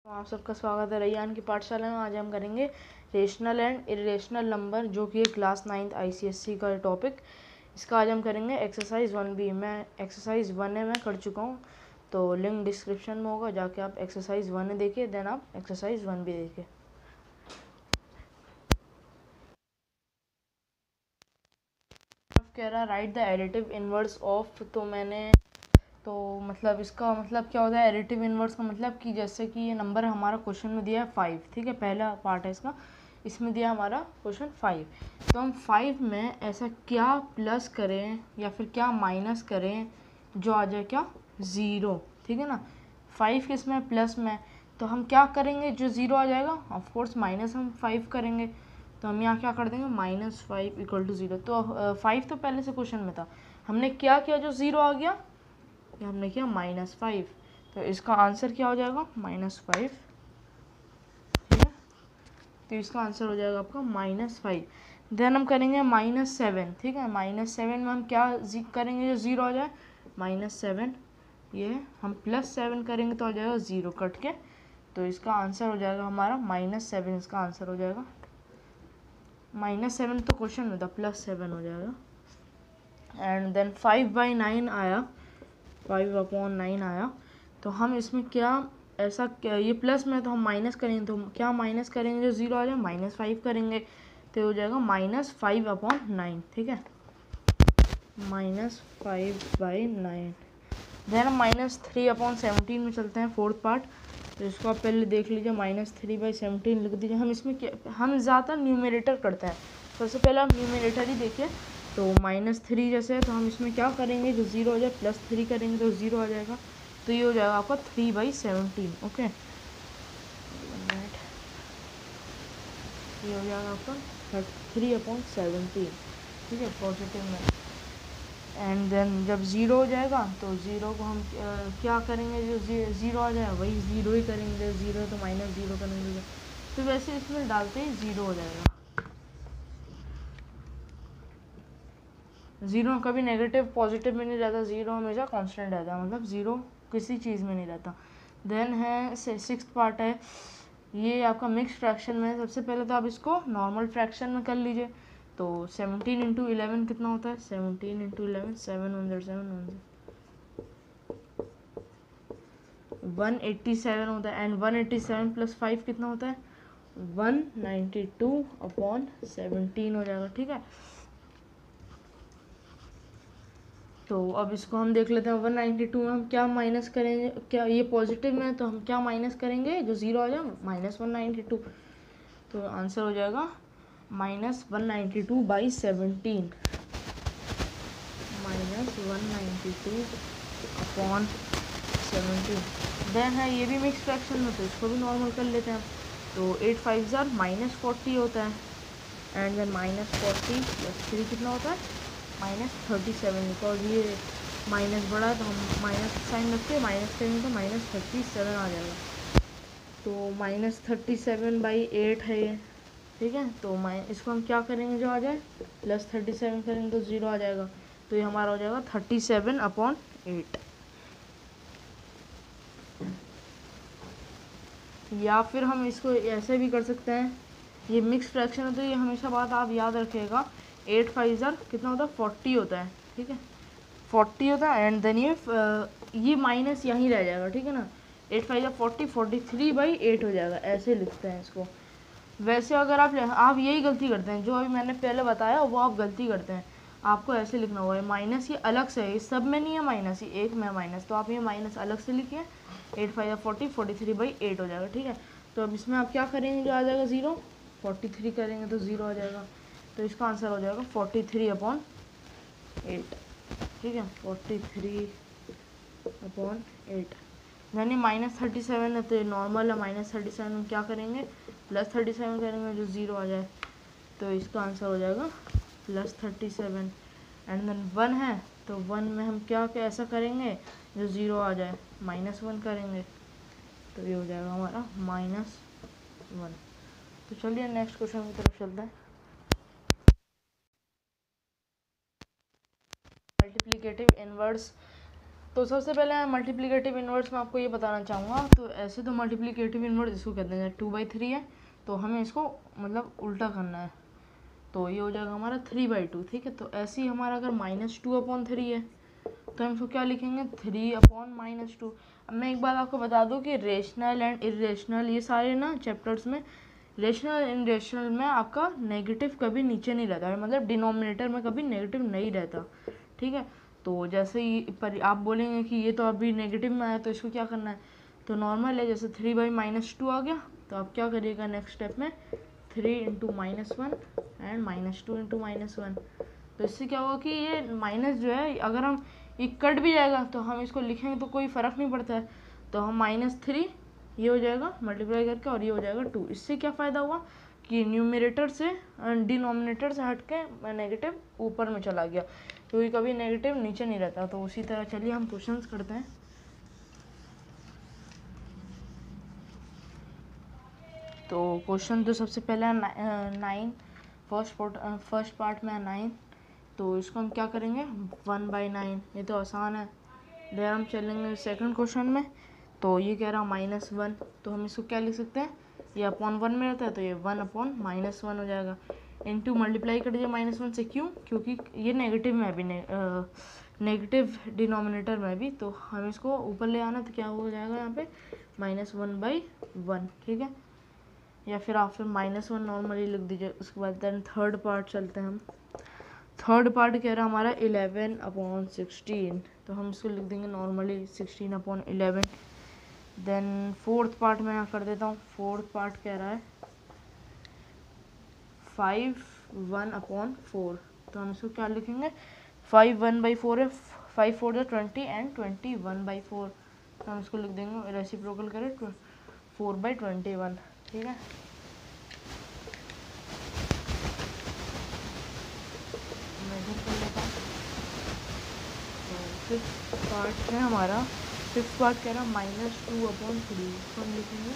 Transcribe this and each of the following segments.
आप सबका स्वागत है रैयान की पाठशाला में। आज हम करेंगे रेशनल एंड इरेशनल नंबर, जो कि क्लास 9th ICSE का टॉपिक। इसका आज हम करेंगे एक्सरसाइज 1B। मैं एक्सरसाइज 1A में कर चुका हूँ, तो लिंक डिस्क्रिप्शन में होगा, जाके आप एक्सरसाइज 1A देखिए, देन आप एक्सरसाइज 1B देखिए। कह रहा right the additive inverse of, तो मतलब इसका मतलब क्या होता है एडिटिव इनवर्स का मतलब कि जैसे कि ये नंबर हमारा क्वेश्चन में दिया है 5, ठीक है, पहला पार्ट है इसका। इसमें दिया हमारा क्वेश्चन 5, तो हम 5 में ऐसा क्या प्लस करें या फिर क्या माइनस करें जो आ जाए क्या 0, ठीक है ना। 5 किस में प्लस में, तो हम क्या करेंगे जो 0 आ जाएगा, ऑफकोर्स माइनस हम 5 करेंगे, तो हम यहाँ क्या कर देंगे -5 = 0। तो 5 तो पहले से क्वेश्चन में था, हमने क्या किया जो 0 आ गया, हमने किया -5, तो इसका आंसर क्या हो जाएगा -5, ठीक है। तो इसका आंसर हो जाएगा आपका -5। देन हम करेंगे -7, ठीक है। -7 में हम क्या करेंगे जो 0 आ जाए, -7, ये हम +7 करेंगे तो आ जाएगा 0 कट के, तो इसका आंसर हो जाएगा हमारा -7। इसका आंसर हो जाएगा -7, तो क्वेश्चन में था, +7 हो जाएगा। एंड देन 5/9 आया, 5/9 आया, तो हम इसमें क्या ऐसा ये प्लस में, तो हम माइनस करेंगे, तो क्या माइनस करेंगे जो 0 आ जाए, -5 करेंगे, तो हो जाएगा -5/9, ठीक है, -5/9। देन हम -3/17 में चलते हैं, फोर्थ पार्ट। तो इसको आप पहले देख लीजिए, -3/17 लिख दीजिए। हम इसमें क्या, हम ज़्यादा न्यूमरेटर करते हैं, सबसे पहले आप न्यूमरेटर ही देखिए। तो -3 जैसे है, तो हम इसमें क्या करेंगे जो 0 हो जाए, +3 करेंगे तो 0 आ जाएगा, तो ये हो जाएगा आपका 3/17, ओके। ये हो जाएगा आपका 3/17, ठीक है, पॉजिटिव में। एंड देन जब 0 हो जाएगा, तो 0 को हम क्या करेंगे जो 0 आ जाए वही 0 ही करेंगे, 0 तो -0 करेंगे, तो वैसे इसमें डालते ही 0 हो जाएगा। 0 कभी नेगेटिव पॉजिटिव में नहीं रहता, 0 हमेशा कांस्टेंट रहता है, मतलब 0 किसी चीज़ में नहीं रहता। देन है 6th पार्ट है, ये आपका मिक्स फ्रैक्शन में। सबसे पहले तो आप इसको नॉर्मल फ्रैक्शन में कर लीजिए। तो 17 × 11 कितना होता है, 17 × 11 7 187 होता है। एंड 187 + 5 कितना होता है, 192/17 हो जाएगा, ठीक है। तो अब इसको हम देख लेते हैं, 192 में हम क्या माइनस करेंगे, क्या ये पॉजिटिव में है, तो हम क्या माइनस करेंगे जो 0 आ जाए, -192, तो आंसर हो जाएगा -192/17, -192/17। देन है ये भी मिक्स फ्रैक्शन में, तो इसको भी नॉर्मल कर लेते हैं हम। तो 8 5 -40 होता है। एंड देन -40 + 3 कितना होता है, -37, बिकॉज ये माइनस बड़ा है, तो हम माइनस साइन रख के माइनस करेंगे तो -37 आ जाएगा। तो -37/8 है ये, ठीक है। तो इसको हम क्या करेंगे जो आ जाए, +37 करेंगे तो 0 आ जाएगा, तो ये हमारा हो जाएगा 37/8। या फिर हम इसको ऐसे भी कर सकते हैं, ये मिक्स फ्रैक्शन है, तो ये हमेशा बात आप याद रखिएगा, 8 5 कितना होता है, 40 होता है, ठीक है, 40 होता है। एंड देन ये माइनस यहीं रह जाएगा, ठीक है ना। 8 5 40, 43/8 हो जाएगा, ऐसे लिखते हैं इसको। वैसे अगर आप यही गलती करते हैं, जो अभी मैंने पहले बताया वो आप गलती करते हैं, आपको ऐसे लिखना हुआ है, माइनस ये अलग से है, इस सब में नहीं है माइनस, ये एक में माइनस, तो आप ये माइनस अलग से लिखिए। 8 5 40, 43/8 हो जाएगा, ठीक है। तो अब इसमें आप क्या करेंगे जो आ जाएगा 0, 43 करेंगे तो 0 आ जाएगा, तो इसका आंसर हो जाएगा 43/8, ठीक है, 43/8। यानी -37 है, तो नॉर्मल है, -37 हम क्या करेंगे, +37 करेंगे जो 0 आ जाए, तो इसका आंसर हो जाएगा +37। एंड देन 1 है, तो 1 में हम क्या ऐसा करेंगे जो 0 आ जाए, -1 करेंगे, तो ये हो जाएगा हमारा -1। तो चलिए नेक्स्ट क्वेश्चन की तरफ चलते हैं। मल्टीप्लिकेटिव इनवर्स तो सबसे पहले मैं मल्टीप्लिकेटिव इन्वर्स में आपको ये बताना चाहूँगा। तो ऐसे तो मल्टीप्लिकेटिव इन्वर्स इसको कहते हैं, 2/3 है तो हमें इसको मतलब उल्टा करना है, तो ये हो जाएगा हमारा 3/2। ठीक है, तो ऐसे ही हमारा अगर -2/3 है तो हम इसको क्या लिखेंगे, 3/-2। अब मैं एक बात आपको बता दूं कि रेशनल एंड इरेशनल ये सारे ना चैप्टर्स में, रेशनल एंड इरेशनल में आपका नेगेटिव कभी नीचे नहीं रहता है, मतलब डिनोमिनेटर में कभी नेगेटिव नहीं रहता। ठीक है, तो जैसे ही पर आप बोलेंगे कि ये तो अभी नेगेटिव में आया तो इसको क्या करना है, तो नॉर्मल है, जैसे 3/-2 आ गया तो आप क्या करिएगा नेक्स्ट स्टेप में 3 × -1 एंड -2 × -1। तो इससे क्या होगा कि ये माइनस जो है अगर हम ये कट भी जाएगा तो हम इसको लिखेंगे तो कोई फ़र्क नहीं पड़ता है, तो हम -3 ये हो जाएगा मल्टीप्लाई करके और ये हो जाएगा 2। इससे क्या फ़ायदा हुआ कि न्यूमरेटर से डिनोमिनेटर से हट के नेगेटिव ऊपर में चला गया, क्योंकि कभी नेगेटिव नीचे नहीं रहता। तो उसी तरह चलिए हम क्वेश्चंस करते हैं। तो क्वेश्चन तो सबसे पहले 9 फर्स्ट पार्ट में 9, तो इसको हम क्या करेंगे 1/9, ये तो आसान है। देर हम चलेंगे सेकंड क्वेश्चन में, तो ये कह रहा -1, तो हम इसको क्या लिख सकते हैं, ये अपॉन 1 में रहता है तो ये 1/-1 हो जाएगा। इनटू मल्टीप्लाई कर दीजिए -1 से, क्यों, क्योंकि ये नेगेटिव में भी नेगेटिव डिनोमिनेटर में भी, तो हम इसको ऊपर ले आना तो क्या हो जाएगा यहाँ पे -1/1। ठीक है, या फिर आप फिर -1 नॉर्मली लिख दीजिए। उसके बाद देन थर्ड पार्ट चलते हैं हम। थर्ड पार्ट कह रहा है हमारा 11/16, तो हम इसको लिख देंगे नॉर्मली 16/11। देन फोर्थ पार्ट में यहाँ कर देता हूँ। फोर्थ पार्ट कह रहा है 5/1/4, तो हम इसको क्या लिखेंगे 5/1/4 है, 5 4 20 एंड 21/4, तो हम इसको लिख देंगे रेसिप्रोकल करें 4/21। ठीक है, मैं इधर कर लेता हूँ। तो फिफ्थ पार्ट है हमारा, फिफ्थ पार्ट कह रहा -2/3, इसको हम लिखेंगे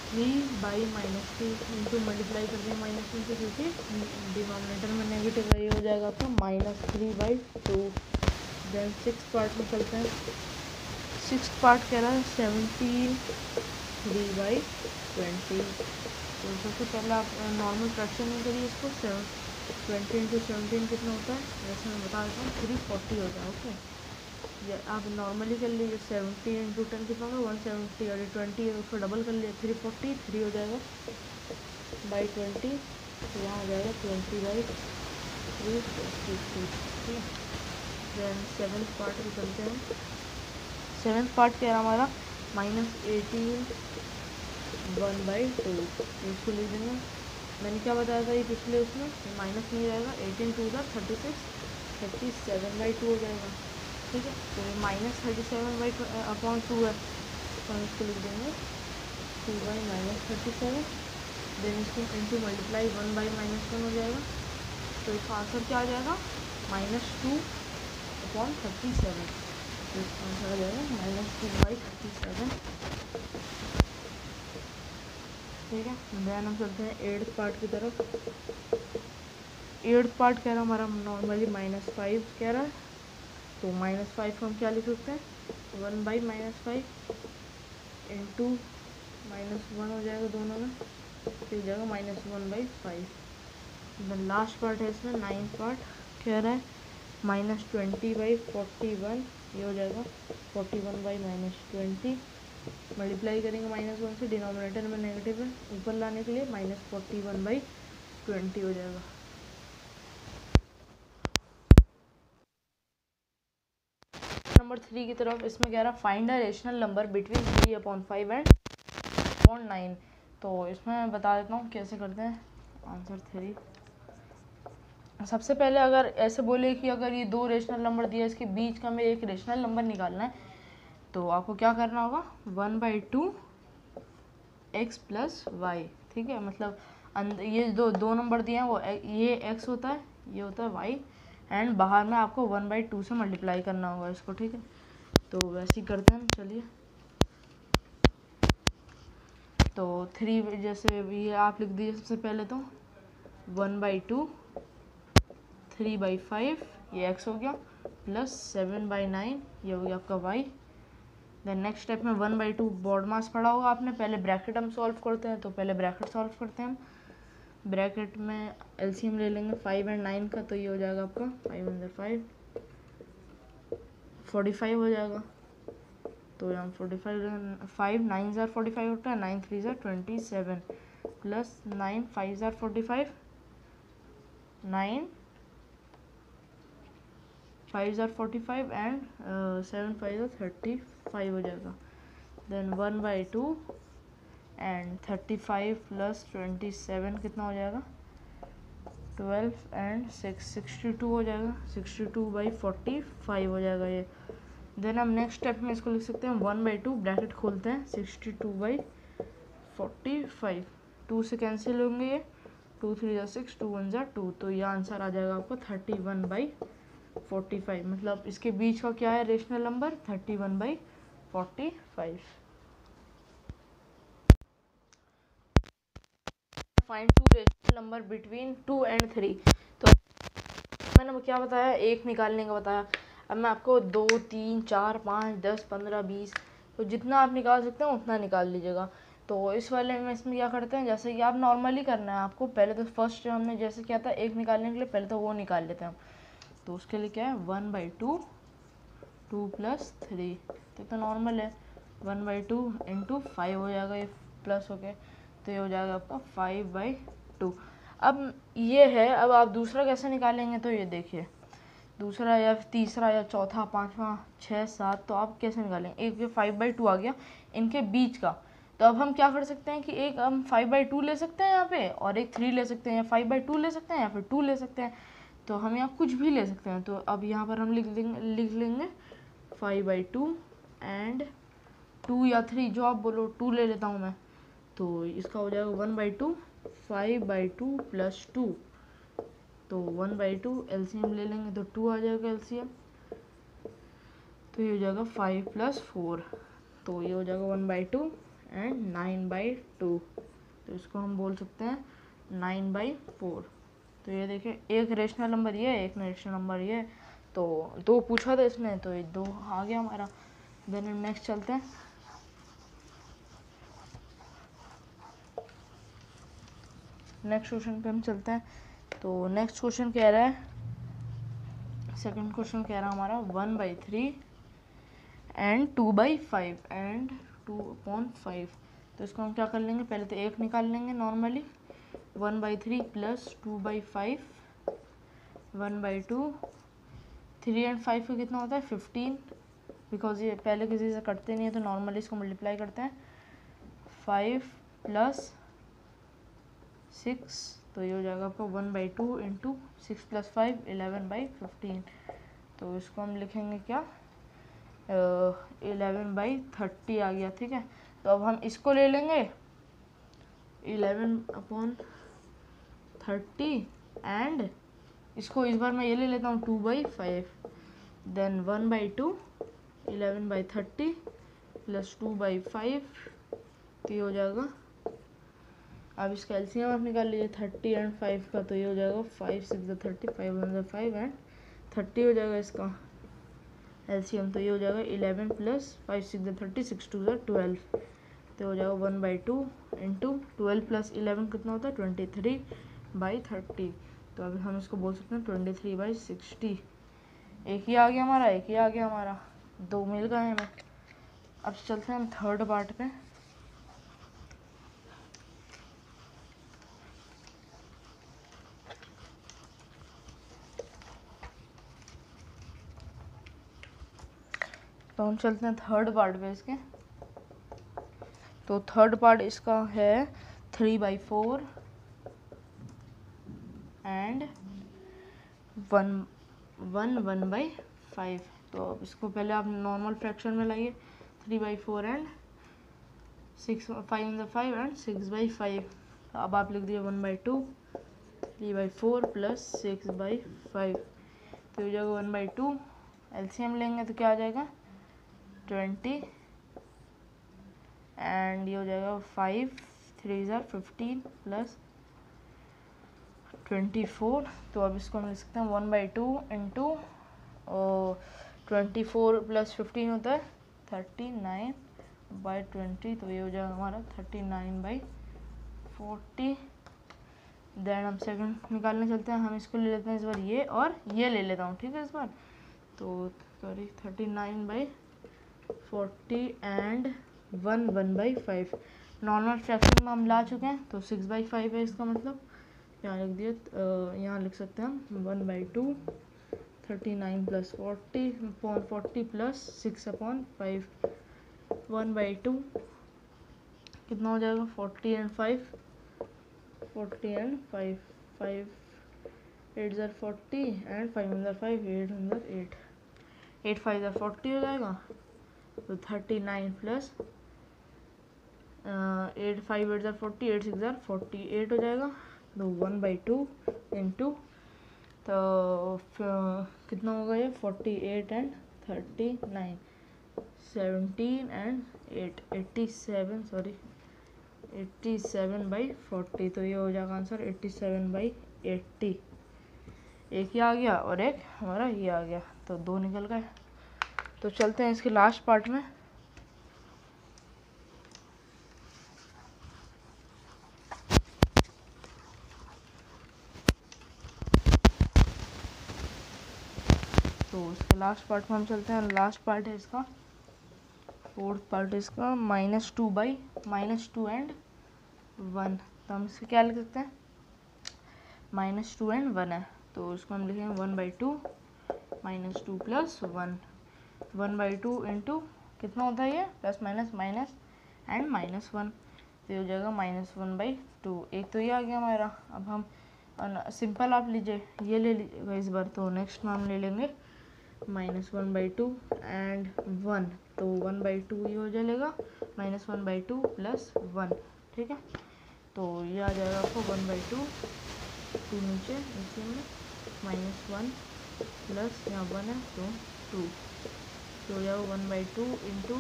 3/-2 इंटू मल्टीप्लाई कर दिया -1 से, क्योंकि डिनोमिनेटर में नेगेटिव है, ये हो जाएगा आपका -3/2। देन सिक्स पार्ट में चलते हैं। सिक्स पार्ट कह रहा है 17 3/20, तो सबसे पहले आप नॉर्मल फ्रैक्शन में करिए इसको। 20 × 17 कितना होता है, वैसे मैं बता देता हूँ 340 होता है। ओके, या आप नॉर्मली कर लीजिए। 70 × 10 कितना होगा 170, और 20 है उसको डबल कर लिया 340, 3 हो जाएगा /20, तो यहाँ हो जाएगा 20/350। ठीक है, देन सेवन्थ पार्ट में चलते हैं। सेवन्थ पार्ट क्या है हमारा -18 1/2, इसको लिख देंगे। मैंने क्या बताया था ये पिछले उसमें, माइनस नहीं रहेगा, 18 2 36 37/2 हो जाएगा। ठीक है, तो -37/2 है, तो हम इसको लिख देंगे 2/-37। देन इसको इंटू मल्टीप्लाई 1/-1 हो जाएगा, तो इसका आंसर क्या आ जाएगा -2/37, तो इसका आंसर आ जाएगा -2/37। ठीक है, देन हम चलते हैं एट्थ पार्ट की तरफ। एट्थ पार्ट कह रहा है हमारा नॉर्मली -5 कह रहा है, तो -5 को हम क्या लिख सकते हैं 1/-5 इंटू -1 हो जाएगा दोनों में, फिर हो जाएगा -1/5। देन लास्ट पार्ट है इसमें नाइन्थ पार्ट कह रहा है -20/41, ये हो जाएगा 41/-20। मल्टीप्लाई करेंगे -1 से, डिनोमिनेटर में नेगेटिव है, ऊपर लाने के लिए -41/20 हो जाएगा। नंबर 3 की तरफ, इसमें कह रहा find a rational number between 3/5 and 0.9, तो इसमें मैं बता देता हूँ कैसे करते हैं। आंसर 3, सबसे पहले अगर ऐसे बोले कि अगर ये दो रेशनल नंबर दिया, इसके बीच का हमें एक रेशनल नंबर निकालना है, तो आपको क्या करना होगा 1/2 x + y। ठीक है, मतलब ये दो नंबर दिए हैं, वो ये x होता है, ये होता है y, एंड बाहर में आपको 1/2 से मल्टीप्लाई करना होगा इसको। ठीक है, तो वैसे ही करते हैं, चलिए। तो 3 जैसे ये आप लिख दीजिए सबसे पहले, तो 1/2 3/5, ये x हो गया, प्लस 7/9 ये हो गया आपका y। देन नेक्स्ट स्टेप में 1/2 बॉड मास पढ़ा होगा आपने। पहले ब्रैकेट हम सॉल्व करते हैं, तो पहले ब्रैकेट सॉल्व करते हैं हम। ब्रैकेट में एलसीएम ले लेंगे 5 और 9 का, तो ये हो जाएगा आपका 5 अंदर 5 45 हो जाएगा। तो यहाँ 45 5 9 ज़ार 45 होता है, 9 3 ज़ार 27 प्लस 9 5 ज़ार 45 9 5 ज़ार 45 एंड 7 5 ज़ार 35 हो जाएगा। देन 1/2 एंड 35 प्लस 27 कितना हो जाएगा 12 एंड 6 62 हो जाएगा। 62/45 हो जाएगा ये। देन हम नेक्स्ट स्टेप में इसको लिख सकते हैं 1/2 ब्रैकेट खोलते हैं 62/45 2 से कैंसिल होंगे ये, 2 3 ज़ार 6 2 1 ज़ार 2, तो ये आंसर आ जाएगा आपको 31/45। मतलब इसके बीच का क्या है rational number 31/45। Find two rational number between 2 and 3। तो मैंने क्या बताया, एक निकालने का बताया। अब मैं आपको 2 3 4 5 10 15 20 तो जितना आप निकाल सकते हैं उतना निकाल लीजिएगा। तो इस वाले में इसमें क्या करते हैं, जैसे कि आप नॉर्मली करना है आपको। पहले तो फर्स्ट जो हमने जैसे किया था एक निकालने के लिए, पहले तो वो निकाल लेते हैं हम। तो उसके लिए क्या है 1/2 2 प्लस 3 तो नॉर्मल है। 1/2 इंटू 5 हो जाएगा ये प्लस हो गया, तो ये हो जाएगा आपका 5/2। अब ये है, अब आप दूसरा कैसे निकालेंगे, तो ये देखिए दूसरा या तीसरा या चौथा पांचवा 6 7 तो आप कैसे निकालेंगे। एक 5/2 आ गया इनके बीच का, तो अब हम क्या कर सकते हैं कि एक हम 5/2 ले सकते हैं यहाँ पे, और एक 3 ले सकते हैं, या 5/2 ले सकते हैं या फिर 2 ले सकते हैं। तो हम यहाँ कुछ भी ले सकते हैं। तो अब यहाँ पर हम लिख लेंगे 5/2 एंड 2 या 3 जो आप बोलो, 2 ले लेता हूँ मैं। तो इसका हो जाएगा 1/2 5/2 प्लस 2, तो 1/2 एलसीएम ले लेंगे तो 2 आ जाएगा एलसीएम, तो ये हो जाएगा 5 प्लस 4, तो ये हो जाएगा 1/2 एंड 9/2, तो इसको हम बोल सकते हैं 9/4। तो ये देखिए एक रेशनल नंबर ये है, एक रेशनल नंबर ये है। तो 2 पूछा था इसने, तो ये 2 आ गया हमारा। देन हम नेक्स्ट चलते हैं। नेक्स्ट क्वेश्चन पे हम चलते हैं। तो नेक्स्ट क्वेश्चन कह रहा है, सेकंड क्वेश्चन कह रहा है हमारा 1/3 एंड 2/5 एंड 2/5। तो इसको हम क्या कर लेंगे, पहले तो एक निकाल लेंगे नॉर्मली। 1/3 प्लस 2/5 1/2 3 एंड 5 का कितना होता है 15, बिकॉज ये पहले किसी से कटते नहीं है तो नॉर्मली इसको मल्टीप्लाई करते हैं। 5 प्लस 6 तो ये हो जाएगा आपका 1/2 इंटू 6 प्लस 5 11/15। तो इसको हम लिखेंगे क्या 11/30 आ गया, ठीक है। तो अब हम इसको ले लेंगे 11/30 एंड इसको इस बार मैं ये ले लेता हूँ 2/5, देन 1/2 11/30 प्लस 2/5, तो ये हो जाएगा। अब इसका एलसीएम आप निकाल लीजिए 30 एंड 5 का, तो ये हो जाएगा 5 6 30 5 1 5 एंड 30 हो जाएगा इसका एलसीएम। तो ये हो जाएगा 11 प्लस 5 6 30 6 2 12, तो हो जाएगा 1/2 इंटू 12 प्लस 11 कितना होता है 23/30। तो अभी हम इसको बोल सकते हैं 23/60। एक ही आ गया हमारा, एक ही आ गया हमारा, 2 मिल गए हमें। अब चलते हैं हम थर्ड पार्ट पे। तो हम चलते हैं थर्ड पार्ट पे इसके। तो थर्ड पार्ट इसका है 3/4 एंड 1/5। तो अब इसको पहले आप नॉर्मल फ्रैक्शन में लाइए 3/4 एंड 6 5 एंड 6/5। तो अब आप लिख दिए 1/2 3/4 प्लस 6/5, तो हो जाएगा 1/2 एलसीएम लेंगे तो क्या आ जाएगा 20 एंड ये हो जाएगा 5 3 15 प्लस 24। तो अब इसको हम लिख सकते हैं 1/2 इंटू और 24 + 15 होता है 39/20, तो ये हो जाएगा हमारा 39/40। देन हम सेकंड निकालने चलते हैं, हम इसको ले लेते हैं इस बार ये और ये ले लेता हूँ, ठीक है इस बार। तो सॉरी 39/40 एंड 1/5 नॉर्मल फ्रैक्शन में हम ला चुके हैं, तो 6/5 है इसका मतलब। यहाँ लिख दिए, यहाँ लिख सकते हैं हम 1/2, 39 + 40 + 6/5 1/2 कितना हो जाएगा 40 एंड 5 5 8 ज़र 40 एंड 5 ज़र 5 8 ज़र 8 8 5 ज़र 40 हो जाएगा। तो 39 प्लस 8 5 8 ज़र 40 8 6 ज़र 48 हो जाएगा। तो 1/2 इंटू तो कितना होगा ये 48 एंड 39 17 एंड 8 87 सॉरी 87/40। तो ये हो जाएगा आंसर 87/80। एक ये आ गया और एक हमारा ये आ गया, तो दो निकल गए। तो चलते हैं इसके लास्ट पार्ट में। तो इसके लास्ट पार्ट में हम चलते हैं। लास्ट पार्ट है इसका, फोर्थ पार्ट है इसका -2 एंड 1। तो हम इससे क्या लिख सकते हैं, -2 एंड 1 है, तो इसको हम लिखेंगे 1/2 -2 + 1 1/2 इंटू कितना होता है ये प्लस माइनस माइनस एंड -1, तो ये हो जाएगा -1/2। एक तो ये आ गया हमारा। अब हम सिंपल आप लीजिए, ये ले लीजिएगा इस बार। तो नेक्स्ट में हम ले लेंगे -1/2 एंड 1, तो 1/2 ये हो जाएगा -1/2 + 1, ठीक है। तो ये आ जाएगा आपको 1/2 2 नीचे में -1 प्लस यहाँ 1 है तो 2, तो हो जाएगा 1/2 इंटू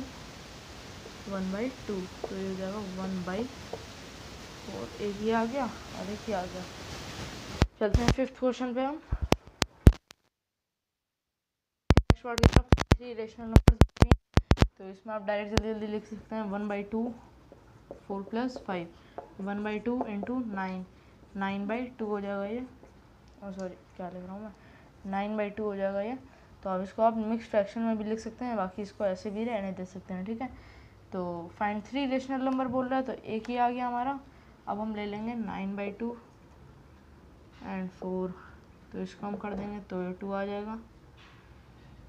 1/2, तो ये हो जाएगा 1/4। एक ये आ गया और एक ये आ गया। चलते हैं फिफ्थ क्वेश्चन पे हम। नेक्स्ट वर्ड की तरफ 3 रेशनल नंबर्स, तो इसमें आप डायरेक्ट जल्दी जल्दी लिख सकते हैं 1/2 4 + 5 1/2 इंटू 9 9/2 हो जाएगा ये, और सॉरी क्या लिख रहा हूँ मैं, 9/2 हो जाएगा ये। तो अब इसको आप मिक्स फ्रैक्शन में भी लिख सकते हैं, बाकी इसको ऐसे भी रहने दे सकते हैं, ठीक है। तो फाइंड 3 रेशनल नंबर बोल रहा है, तो एक ही आ गया हमारा। अब हम ले लेंगे 9/2 एंड 4, तो इसको हम कर देंगे तो ये 2 आ जाएगा।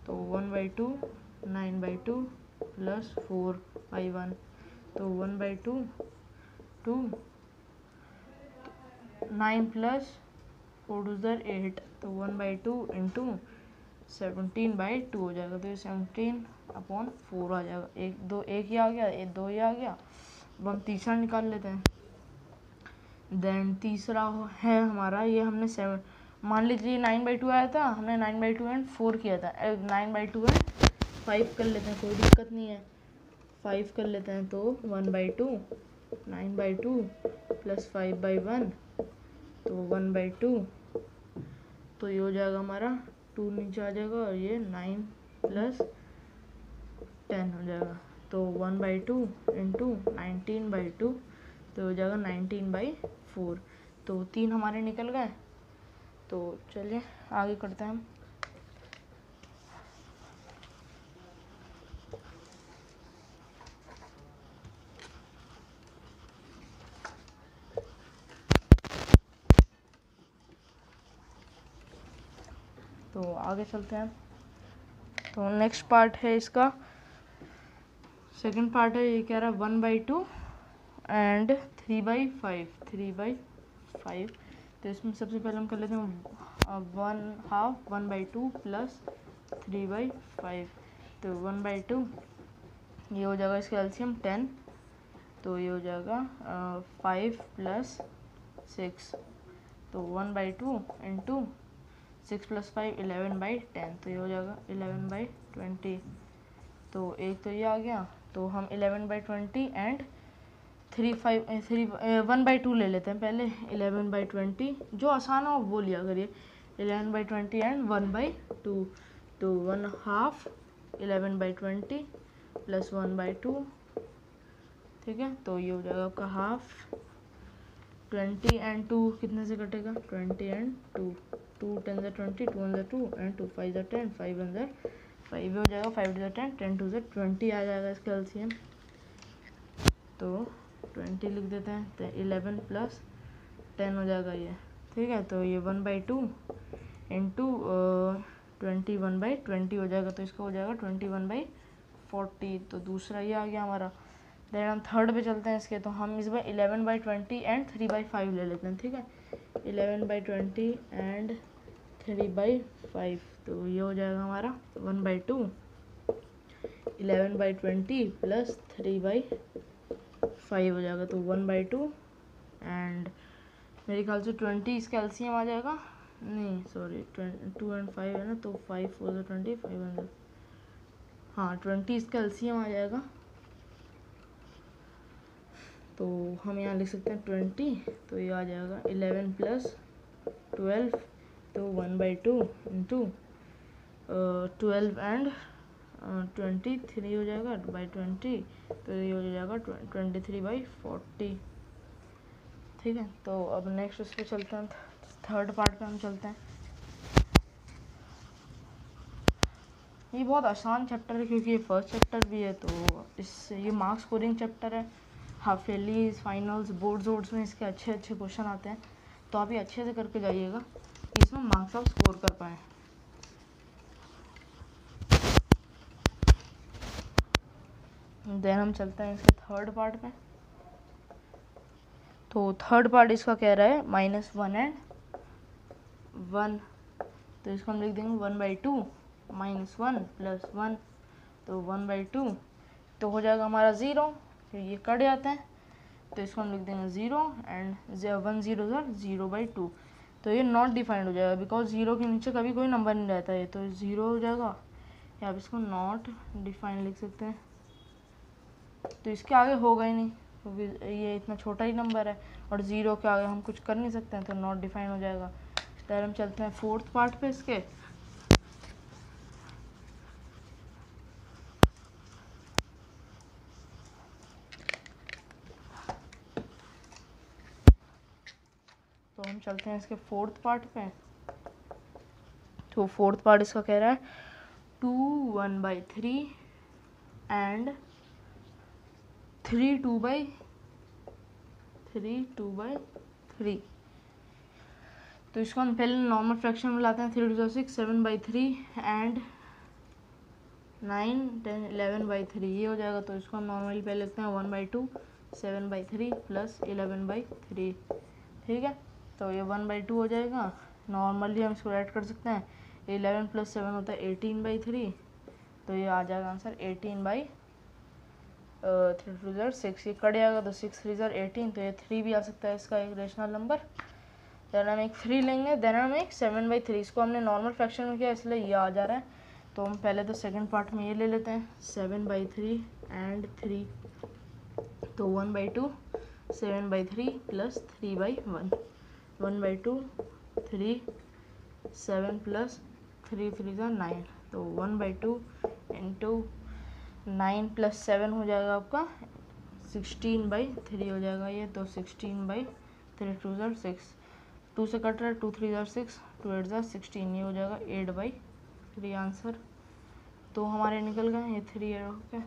तो 1/2 9/2 + 4/1, तो 1/2 2 9 + 4 2 ज़र 8, तो 1/2 इंटू 17/2 हो जाएगा। तो ये 17/4 आ जाएगा। एक ही आ गया, एक दो ही आ गया। अब हम तीसरा निकाल लेते हैं। देन तीसरा है हमारा, ये हमने 7 मान लीजिए 9/2 आया था, हमने 9/2 एंड 4 किया था। 9/2 एंड 5 कर लेते हैं, कोई दिक्कत नहीं है, 5 कर लेते हैं। तो 1/2 9/2 + 5/1, तो 1/2, तो ये हो जाएगा हमारा 2 नीचे आ जाएगा और ये 9 + 10 हो जाएगा। तो 1/2 इंटू 19/2, तो हो जाएगा 19/4। तो 3 हमारे निकल गए। तो चलिए आगे करते हैं हम। तो आगे चलते हैं। तो नेक्स्ट पार्ट है इसका, सेकंड पार्ट है। ये कह रहा है 1/2 एंड 3/5 तो इसमें सबसे पहले हम कर लेते हैं 1/2 1/2 + 3/5, तो 1/2 ये हो जाएगा इसका एलसीएम 10, तो ये हो जाएगा 5 + 6, तो 1/2 इंटू 6 + 5 11/10, तो ये हो जाएगा 11/20। तो एक तो ये आ गया। तो हम 11/20 एंड 1/2 ले लेते हैं पहले। 11/20 जो आसान हो वो लिया करिए। 11/20 एंड 1/2, तो 1/2 11/20 प्लस 1/2, ठीक है। तो ये हो जाएगा आपका हाफ। 20 एंड 2 कितने से कटेगा, 20 एंड 2, 2 10 ज़ा 20, 2 ज़ा 2 एंड 2 5 ज़ा 10, 5 1 ज़ा 5 हो जाएगा, 5 ज़ा 10, 10 2 ज़ा 20 आ जाएगा इसका एलसीएम। तो 20 लिख देते हैं, तो 11 प्लस 10 हो जाएगा ये, ठीक है। तो ये 1/2 इंटू 20 1/20 हो जाएगा, तो इसका हो जाएगा 21/40। तो दूसरा ये आ गया हमारा। देन हम थर्ड पे चलते हैं इसके। तो हम इसमें 11/20 एंड 3/5 ले लेते हैं, ठीक है। 11/20 एंड 3/5, तो ये हो जाएगा हमारा 1/2 11/20 प्लस 3/5 हो जाएगा, तो 1/2 एंड मेरे ख्याल से 20 इसका एलसीएम आ जाएगा, नहीं सॉरी 2 एंड 5 है ना, तो 5 4 ज़ा 20, 5 1 ज़ा, हाँ 20 इसका एलसीएम आ जाएगा। तो हम यहाँ लिख सकते हैं 20, तो ये आ जाएगा 11 प्लस 12, तो 1/2 इंटू 12 एंड 23 हो जाएगा बाई 20, तो ये हो जाएगा 23/40, ठीक है। तो अब नेक्स्ट उस पर चलते हैं, थर्ड पार्ट पे हम चलते हैं। ये बहुत आसान चैप्टर है क्योंकि ये फर्स्ट चैप्टर भी है, तो इससे ये मार्क्स स्कोरिंग चैप्टर है। हाफ ईयरली फाइनल्स बोर्ड्स में इसके अच्छे अच्छे क्वेश्चन आते हैं, तो आप ये अच्छे से करके जाइएगा, इसमें मार्क्स आप स्कोर कर पाएँ। देन हम चलते हैं इसके थर्ड पार्ट में। तो थर्ड पार्ट इसका कह रहा है -1 एंड 1, तो इसको हम लिख देंगे 1/2 -1 प्लस 1, तो 1/2, तो हो जाएगा हमारा 0, तो ये कट जाते हैं, तो इसको हम लिख देंगे 0 एंड 1 0 ज़ा 0/2, तो ये नॉट डिफाइंड हो जाएगा बिकॉज 0 के नीचे कभी कोई नंबर नहीं रहता है, तो 0 हो जाएगा, या आप इसको नॉट डिफाइंड लिख सकते हैं। तो इसके आगे होगा ही नहीं क्योंकि ये इतना छोटा ही नंबर है, और 0 के आगे हम कुछ कर नहीं सकते हैं, तो नॉट डिफाइन हो जाएगा। फिर हम चलते हैं फोर्थ पार्ट पे इसके। तो हम चलते हैं इसके फोर्थ पार्ट पे। तो फोर्थ पार्ट इसका कह रहा है 2 1/3 एंड 3 2/3। तो इसको हम पहले नॉर्मल फ्रैक्शन में लाते हैं, 3 2 6 7/3 एंड 9 10 11/3, ये हो जाएगा। तो इसको हम नॉर्मली पहले लिखते हैं 1/2 7/3 प्लस 11/3, ठीक है। तो ये 1/2 हो जाएगा, नॉर्मली हम इसको ऐड कर सकते हैं, 11 प्लस 7 होता है 18/3, तो ये आ जाएगा आंसर 18/3 2 ज़ा 6, ये कट जाएगा, तो 6 3 ज़ा 18, तो ये 3 भी आ सकता है इसका एक रेशनल नंबर। देन हम एक 3 लेंगे, देन हम एक 7/3, इसको हमने नॉर्मल फ्रैक्शन में किया इसलिए ये आ जा रहा है। तो हम पहले तो सेकंड पार्ट में ये ले लेते हैं 7/3 एंड 3, तो 1/2 7/3 प्लस 3/1, 1/2 3 7 प्लस 3 3 ज़ा 9, तो 1/2 इंटू 9 प्लस 7 हो जाएगा आपका 16/3 हो जाएगा ये, तो 16/3 2 ज़ा 6, 2 से कट रहा है, 2 3 ज़ा 6 2 8 ज़ा 16, ये हो जाएगा 8/3 आंसर। तो हमारे निकल गए ये 3 है, ओके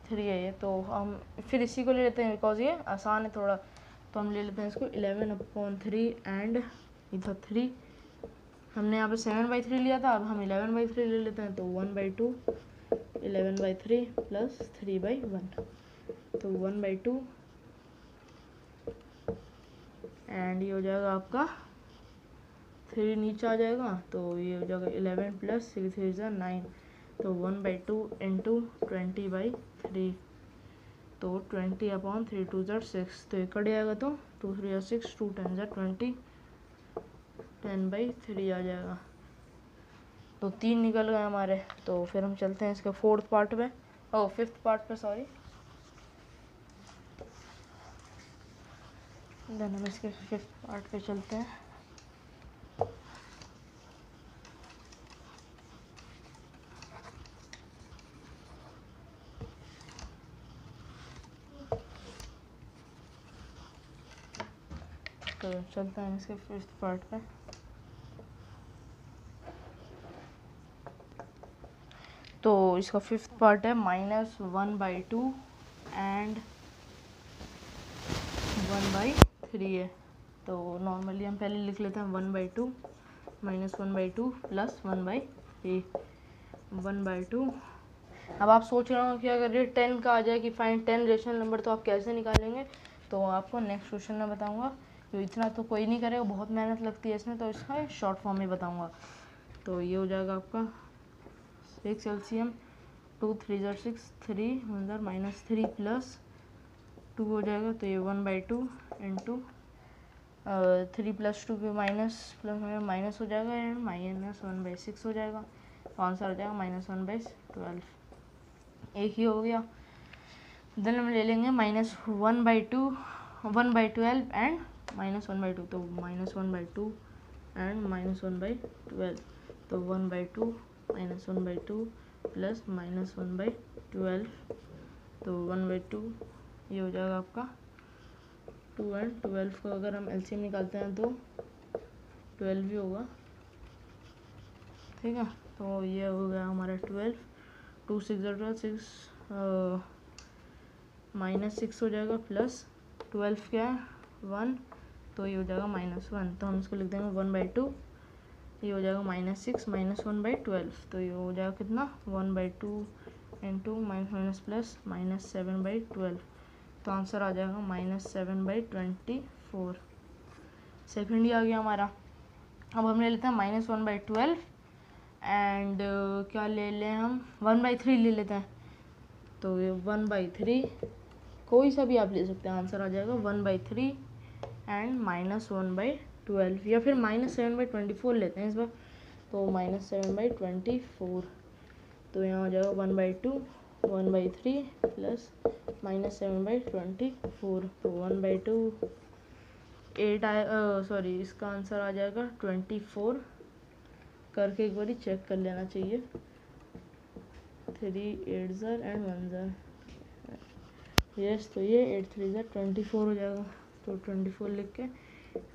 3 है ये। तो हम फिर इसी को ले लेते हैं बिकॉज ये आसान है थोड़ा, तो हम ले लेते हैं इसको 11/3 एंड इधर 3, हमने यहाँ पे 7/3 लिया था, अब हम 11/3 ले लेते हैं, तो 1/2 11/3 प्लस 3/1, तो 1/2 एंड ये हो जाएगा आपका 3 नीचे आ जाएगा, तो ये हो जाएगा 11 प्लस 3 3 ज़ा 9, तो 1/2 इंटू 20/3, तो 20/3 2 ज़ा 6, तो ये कट जाएगा, तो 2 3 ज़ा 6 2 10 ज़ा 20 10/3 आ जाएगा। तो 3 निकल गए हमारे। तो फिर हम चलते हैं इसके फोर्थ पार्ट पे, फिफ्थ पार्ट पे सॉरी। देन हम इसके फिफ्थ पार्ट पे चलते हैं। तो चलते हैं इसके फिफ्थ पार्ट पे। तो इसका फिफ्थ पार्ट है -1/2 एंड 1/3 है। तो नॉर्मली हम पहले लिख लेते हैं 1/2 -1/2 प्लस 1/3 1/2। अब आप सोच रहे हो कि अगर ये 10 का आ जाए कि फाइंड 10 रेशनल नंबर, तो आप कैसे निकालेंगे, तो आपको नेक्स्ट क्वेश्चन में बताऊंगा। तो इतना तो कोई नहीं करेगा, बहुत मेहनत लगती है इसमें, तो इसका शॉर्ट फॉर्म में बताऊंगा। तो ये हो जाएगा आपका 6 LCM 2 3 6 3 1 -3 प्लस 2 हो जाएगा। तो ये 1/2 इंटू 3 + 2 पे माइनस प्लस माइनस हो जाएगा एंड -1/6 हो जाएगा। तो आंसर हो जाएगा -1/12। एक ही हो गया। देन हम ले लेंगे -1/2 1/12 एंड -1/2। तो -1/2 एंड -1/12। तो 1/2 -1/2 प्लस -1/12। तो 1/2 ये हो जाएगा आपका 2 एंड 12 का अगर हम एलसीएम निकालते हैं तो 12 ही होगा, ठीक है। तो ये हो गया हमारा 12, 2 6 6 -6 हो जाएगा प्लस 12 क्या है 1, तो ये हो जाएगा -1। तो हम इसको लिख देंगे 1/2, ये हो जाएगा -6 -1/12। तो ये हो जाएगा कितना 1/2 इंटू माइनस प्लस -7/12। तो आंसर आ जाएगा -7/24। सेकंड ही आ गया हमारा। अब हम ले लेते हैं -1/12 एंड क्या ले लें हम 1/3 ले लेते हैं। तो ये 1/3 कोई सा भी आप ले सकते हैं, आंसर आ जाएगा 1/3 एंड -1/12 या फिर -7/24 लेते हैं इस बार। तो -7/24। तो यहाँ हो जाएगा 1/2 1/3 प्लस -7/24। तो 1/2 8 सॉरी इसका आंसर आ जाएगा 24। करके एक बार चेक कर लेना चाहिए। 3 8 ज़र एंड 1 ज़र यस। तो ये 8 3 ज़र 24 हो जाएगा। तो 24 लिख के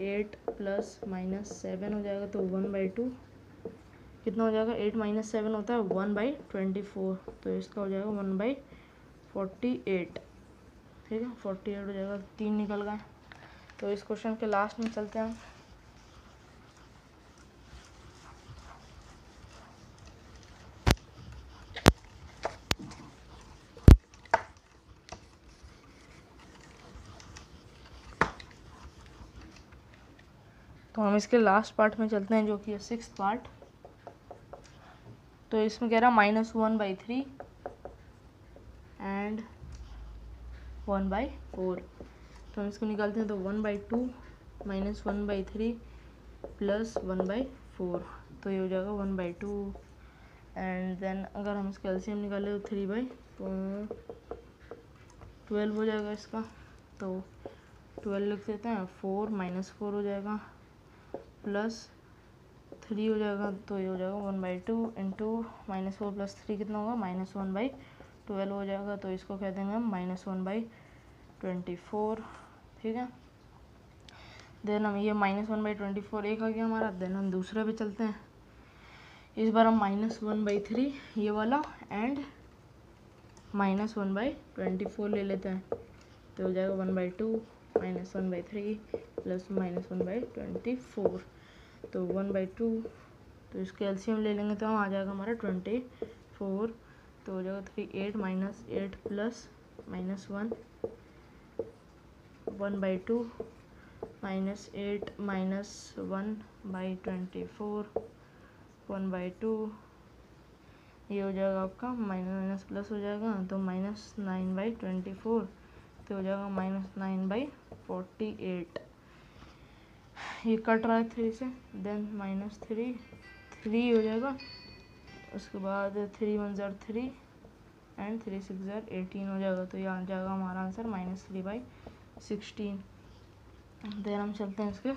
8 प्लस -7 हो जाएगा। तो 1/2 कितना हो जाएगा 8 - 7 होता है 1/24। तो इसका हो जाएगा 1/48, ठीक है 48 हो जाएगा। 3 निकल गए। तो इस क्वेश्चन के लास्ट में चलते हैं। तो हम इसके लास्ट पार्ट में चलते हैं जो कि है 6th पार्ट। तो इसमें कह रहा -1/3 एंड 1/4। तो हम इसको निकालते हैं। तो 1/2 -1/3 प्लस 1/4। तो ये हो जाएगा 1/2 एंड देन अगर हम इसका एलसीएम निकालें तो 3/12 हो जाएगा इसका। तो 12 लिख देते हैं। 4 -4 हो जाएगा प्लस 3 हो जाएगा। तो ये हो जाएगा 1/2 इंटू -4 प्लस 3 कितना होगा -1/12 हो जाएगा। तो इसको कह देंगे हम -1/24, ठीक है। देन हम ये -1/24 एक आ गया हमारा। देन हम दूसरे पे चलते हैं। इस बार हम -1/3 ये वाला एंड -1/24 ले लेते हैं। तो हो जाएगा 1/2 -1/3 प्लस -1/24। तो 1/2 तो इसके एलसीएम ले लेंगे तो आ जाएगा हमारा 24। तो हो जाएगा 3 8 -8 प्लस -1 1/2 -8 -1/24 1/2। ये हो जाएगा आपका माइनस प्लस हो जाएगा। तो -9/24। तो हो जाएगा -9/48। ये कट रहा है 3 से। देन -3 हो जाएगा। उसके बाद 3 1 ज़र 3 एंड 3 6 ज़र 18 हो जाएगा। तो ये आ जाएगा हमारा आंसर -3/16। देन हम चलते हैं इसके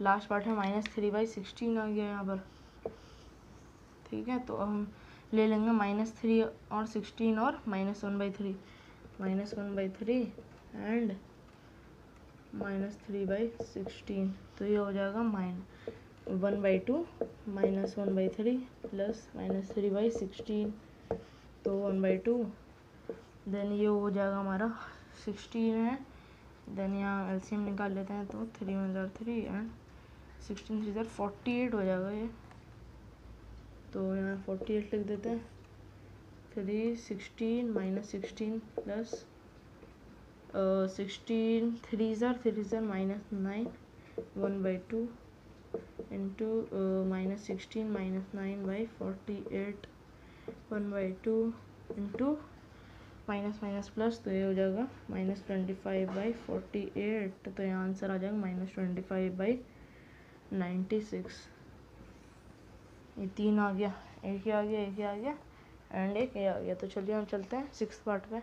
लास्ट पार्ट है। -3/16 आ गया यहाँ पर, ठीक है। तो हम ले लेंगे -3 और 16 और -1/3 एंड -3/16, तो ये हो जाएगा -1/2 -1/3 प्लस -3/16, तो 1/2। देन ये हो जाएगा हमारा 16 है, देन यहाँ एलसीएम निकाल लेते हैं, तो 3 1 ज़ार 3 एंड 16 3 ज़ार 48 हो जाएगा ये, तो यहाँ 48 लिख देते हैं। 3 16 -16 प्लस 16 3 ज़ार -9 1/2 इंटू -16 -9/48 1/2 इंटू माइनस प्लस, तो ये हो जाएगा -25/48, तो यहाँ आंसर आ जाएगा -25/96। ये 3 आ गया, एक ही आ गया, एक ही आ गया एंड एक ये आ गया। तो चलिए हम चलते हैं 6th पार्ट पे।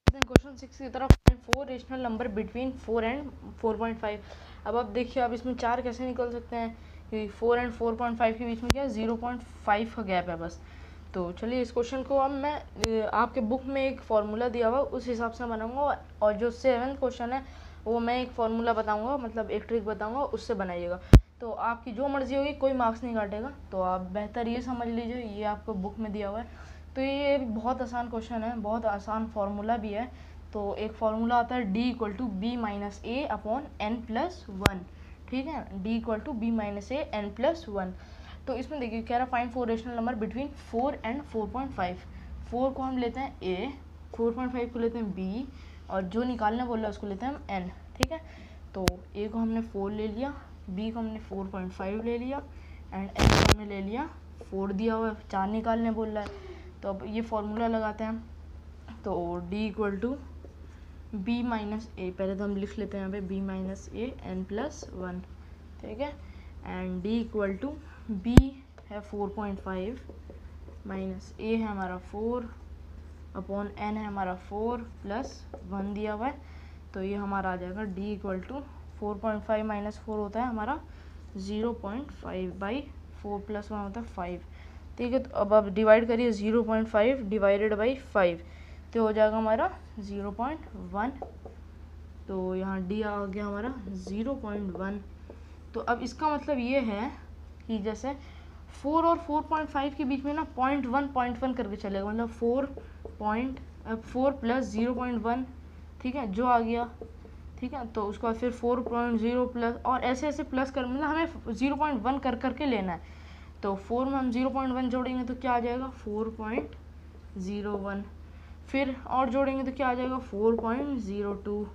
क्वेश्चन 6 की तरफ, 4 रेशनल नंबर बिटवीन 4 एंड 4.5। अब आप देखिए, आप इसमें 4 कैसे निकल सकते हैं, क्योंकि 4 एंड 4.5 के बीच में क्या है, 0.5 का गैप है बस। तो चलिए इस क्वेश्चन को अब मैं आपके बुक में एक फार्मूला दिया हुआ उस हिसाब से बनाऊंगा, और जो 7th क्वेश्चन है वो मैं एक फार्मूला बताऊंगा, मतलब एक ट्रिक बताऊंगा, उससे बनाइएगा। तो आपकी जो मर्जी होगी, कोई मार्क्स नहीं काटेगा। तो आप बेहतर ये समझ लीजिए, ये आपको बुक में दिया हुआ है। तो ये बहुत आसान क्वेश्चन है, बहुत आसान फार्मूला भी है। तो एक फार्मूला आता है D = B-A/n+1, ठीक है, D = B-A/n+1। तो इसमें देखिए कह रहा है find 4 rational number between 4 and 4.5। 4 को हम लेते हैं A, 4.5 को लेते हैं B, और जो निकालने बोल रहा है उसको लेते हैं हम N, ठीक है। तो A को हमने 4 ले लिया, B को हमने 4.5 ले लिया एंड N को हमने ले लिया 4 दिया हुआ है, 4 निकालने बोल रहा है। तो अब ये फॉर्मूला लगाते हैं। तो D = B-A, पहले तो हम लिख लेते हैं यहाँ पे B-A/n+1, ठीक है, एंड D = B है 4.5 माइनस A है हमारा 4 अपॉन N है हमारा 4 प्लस 1 दिया हुआ है। तो ये हमारा आ जाएगा D = 4.5 - 4 होता है हमारा 0.5/4 प्लस 1 होता है 5, ठीक है। तो अब आप डिवाइड करिए, 0.5 डिवाइडेड बाई 5, तो हो जाएगा हमारा 0.1। तो यहाँ D आ गया हमारा 0.1। तो अब इसका मतलब ये है कि जैसे 4 और 4.5 के बीच में ना 0.1 करके चलेगा, मतलब 4 प्लस 0.1, ठीक है, जो आ गया, ठीक है। तो उसके बाद फिर 4.0 प्लस, और ऐसे ऐसे प्लस कर, मतलब हमें 0.1 कर करके लेना है। तो 4 में हम 0.1 जोड़ेंगे तो क्या आ जाएगा 4.01, फिर और जोड़ेंगे तो क्या आ जाएगा 4.02,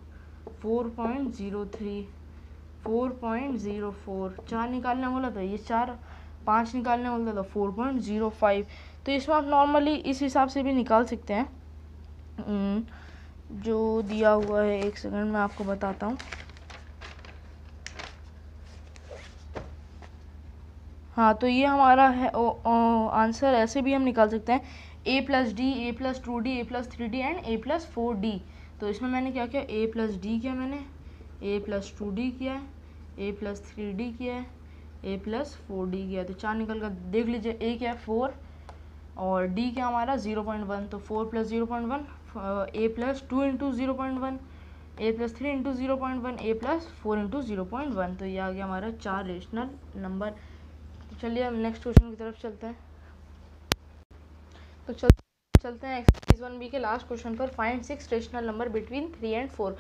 4.03, 4.04। 4 निकालने बोला था ये 4, 5 निकालने बोलता था 4.05। तो इसमें आप नॉर्मली इस हिसाब से भी निकाल सकते हैं जो दिया हुआ है। एक सेकंड में आपको बताता हूँ। हाँ, तो ये हमारा है आंसर। ऐसे भी हम निकाल सकते हैं A + D, A + 2D, A + 3D and A + 4D। तो इसमें मैंने क्या किया, A + D किया, मैंने A + 2D किया है, A + 3D किया है, A + 4D किया। तो 4 निकल कर देख लीजिए, A क्या है 4 और D क्या हमारा 0.1, तो 4 + 0.1, A + 2 × 0.1, A + 3 × 0.1, A + 4 × 0.1। तो ये आ गया हमारा 4 रेशनल नंबर। तो चलिए हम नेक्स्ट क्वेश्चन की तरफ चलते हैं। तो चलते हैं एक्सरसाइज 1B के लास्ट क्वेश्चन पर, find 6 rational number between 3 and 4।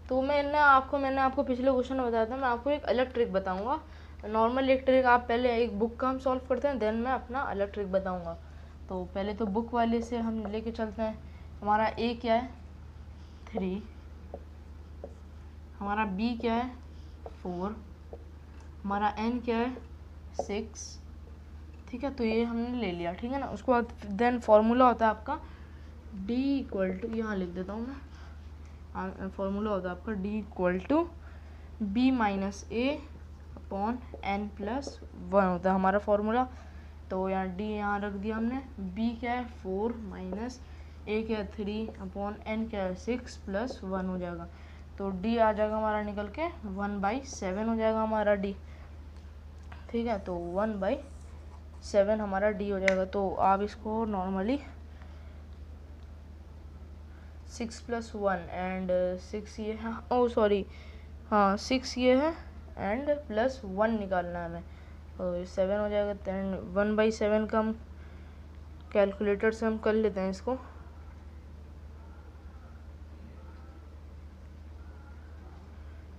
तो मैंने आपको पिछले क्वेश्चन में बताया था, मैं आपको एक अलग ट्रिक बताऊंगा। नॉर्मल एक ट्रिक आप पहले एक बुक का हम सॉल्व करते हैं, देन मैं अपना अलग ट्रिक बताऊंगा। तो पहले तो बुक वाले से हम लेके चलते हैं। हमारा A क्या है 3, हमारा B क्या है 4, हमारा N क्या है 6, ठीक है। तो ये हमने ले लिया, ठीक है ना। उसके बाद देन फार्मूला होता है आपका D = यहाँ लिख देता हूँ मैं, फार्मूला होता है आपका D = B-A/n+1 होता है हमारा फार्मूला। तो यहाँ D यहाँ रख दिया हमने, B क्या है 4 माइनस A क्या है 3/n क्या है 6 + 1 हो जाएगा। तो D आ जाएगा हमारा निकल के 1/7 हो जाएगा हमारा D, ठीक है। तो 1/7 हमारा D हो जाएगा। तो आप इसको नॉर्मली 6 + 1 एंड 6 ये है, ओ सॉरी, हाँ 6 ये है एंड +1 निकालना है हमें, तो 7 हो जाएगा। 1/7 का हम कैलकुलेटर से हम कर लेते हैं इसको।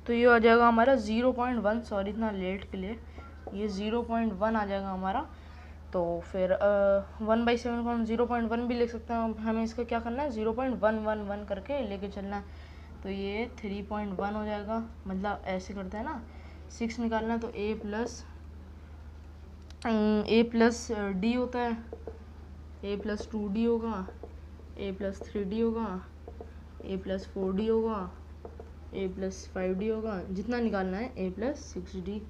तो ये आ जाएगा हमारा 0.1, सॉरी इतना लेट के लिए, ये 0.1 आ जाएगा हमारा। तो फिर 1/7 को हम 0.1 भी लिख सकते हैं। हमें इसका क्या करना है, 0.111 करके लेके चलना है। तो ये 3.1 हो जाएगा, मतलब ऐसे करते हैं ना, 6 निकालना है तो a प्लस d होता है, a + 2d होगा, a + 3d होगा, a + 4d होगा, a + 5d होगा, जितना निकालना है a + 6d।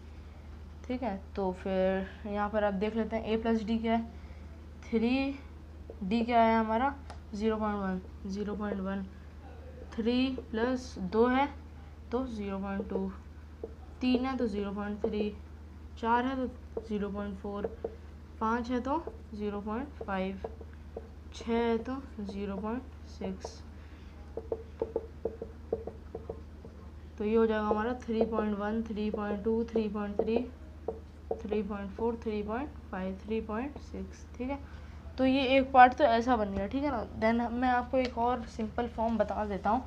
ठीक है, तो फिर यहाँ पर आप देख लेते हैं a + d क्या है, 3d क्या है हमारा 0.1, 3 + 2 है तो 0.2, 3 है तो 0.3, 4 है तो 0.4, 5 है तो 0.5, 6 है तो 0.6। तो ये हो जाएगा हमारा 3.1, 3.2, 3.3, 3.4, 3.5, 3.6। ठीक है, तो ये एक पार्ट तो ऐसा बन गया। ठीक है ना, देन मैं आपको एक और सिंपल फॉर्म बता देता हूँ,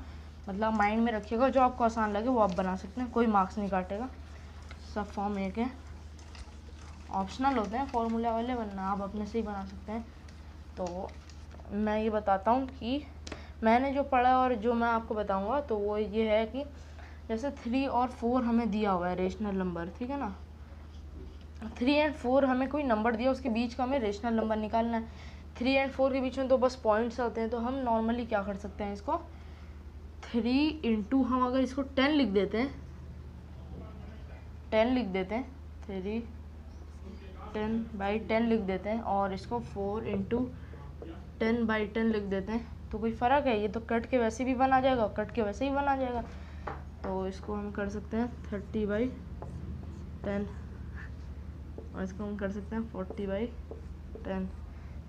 मतलब माइंड में रखिएगा, जो आपको आसान लगे वो आप बना सकते हैं, कोई मार्क्स नहीं काटेगा, सब फॉर्म एक है, ऑप्शनल होते हैं फॉर्मूला वाले, वरना आप अपने से ही बना सकते हैं। तो मैं ये बताता हूँ कि मैंने जो पढ़ा और जो मैं आपको बताऊँगा, तो वो ये है कि जैसे 3 और 4 हमें दिया हुआ है रेशनल नंबर, ठीक है ना, 3 और 4 हमें कोई नंबर दिया, उसके बीच का हमें रेशनल नंबर निकालना है। 3 और 4 के बीच में तो बस पॉइंट्स आते हैं, तो हम नॉर्मली क्या कर सकते हैं, इसको 3 × हम अगर इसको 10 लिख देते हैं, 10 लिख देते हैं, 3 10/10 लिख देते हैं, और इसको 4 × 10/10 लिख देते हैं, तो कोई फ़र्क है, ये तो कट के वैसे भी 1 आ जाएगा, कट के वैसे ही 1 आ जाएगा। तो इसको हम कर सकते हैं 30/10, और इसको हम कर सकते हैं 40/10।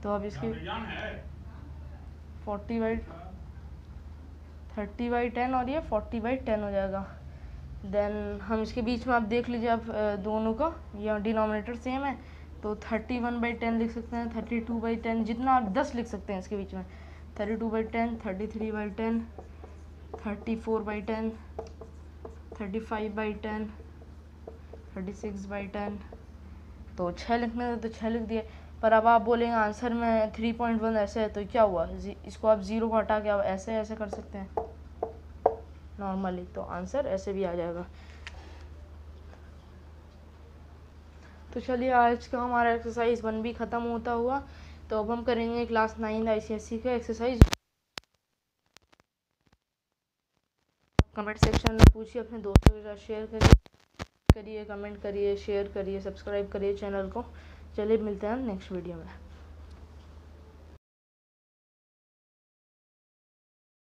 तो अब इसकी 30/10 और ये 40/10 हो जाएगा। देन हम इसके बीच में आप देख लीजिए, आप दोनों का ये डिनोमिनेटर सेम है, तो 31/10 लिख सकते हैं, 32/10, जितना आप 10 लिख सकते हैं इसके बीच में, 32/10, 33/10, 34/10, 35/10, 36/10। तो 6 लिखने थे तो 6 लिख दिए। पर अब आप बोलेंगे आंसर में 3.1 ऐसे है, तो क्या हुआ, इसको आप 0 को हटा के आप ऐसे ऐसे कर सकते हैं नॉर्मली, तो आंसर ऐसे भी आ जाएगा। तो चलिए, आज का हमारा एक्सरसाइज 1 भी ख़त्म होता हुआ। तो अब हम करेंगे क्लास 9 ICSE का एक्सरसाइज। कमेंट सेक्शन में पूछिए, अपने दोस्तों के साथ शेयर करिए, कमेंट करिए, शेयर करिए, सब्सक्राइब करिए चैनल को। चलिए, मिलते हैं नेक्स्ट वीडियो में।